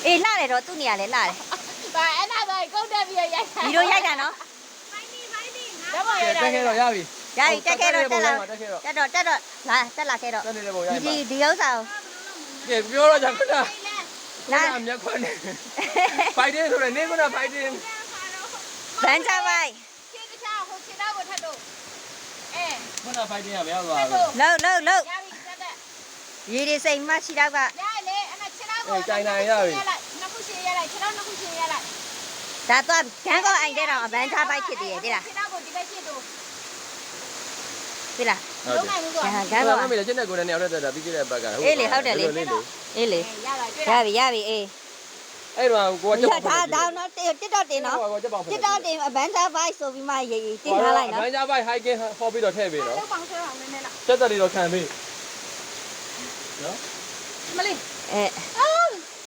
အေးလှတယ်တော့သူ့နေရာလဲလှတယ် ဘာအဲ့ဒါဆိုကုတ်တက်ပြီးရိုက်တာ ဒီလိုရိုက်တာနော် ဓာတ်ပုံရိုက်တာ တက်ခဲ့တော့ရပြီ ရပြီတက်ခဲ့တော့တက်လာ တက်ခဲ့တော့ တက်တော့လာတက်လာခဲ့တော့ တက်နေတဲ့ပုံရိုက်ပါ ဒီဥစ္စာကို ကဲပြောတော့ကြာခဏ လာ မြက်ခွန်းနေ fighting ဆိုရယ်နေက fighting ဗန်ချပိုက် ခြေတစ်ချောင်းဟိုခြေတော့ကိုထပ်တော့အဲ ခုန fighting ကမရောက်သွားဘူး လှုပ် ရပြီတက်တက် ရေဒီစိမ်မရှိတော့က ရလေအဲ့ဒါခြေတော့ကိုနှစ်ခုရှည်ရလိုက်ခြေတော့နှစ်ခုရှည်ရလိုက် ဒါတော့ဂန်းကောအိုင်တဲ့တော့အဗန်ချပိုက်ဖြစ်သေးရဲ့တိလား ခြေတော့ကိုဒီဘက်ရှည်တော့ တိလား လုံးနိုင်ဘူးကွာ ဂန်း အဲ့ ကော တော့မင်းလည်းကျင်းတဲ့ကိုယ်နဲ့ရောက်တဲ့တာပြီးခဲ့တဲ့ဘက်က အေးလေအေးလေ ရလိုက်တွေ့ ရပြီအေး အဲ့တော့ကိုကချက်ပေါက် ဒါတော့တစ်တော့တင်နော် ကိုချက်ပေါက် တစ်တော့တင်အဗန်ချပိုက်ဆိုပြီးမှရေးတင်ထားလိုက်နော် ဘန်ဂျာဘိုက် hiking ဟောပြီးတော့ထည့်ပေးနော် လောက်ပေါင်းဆွဲအောင်နည်းနည်းလား တက်တက်လေးတော့ခံပေးနော် မလေး အဲ အာ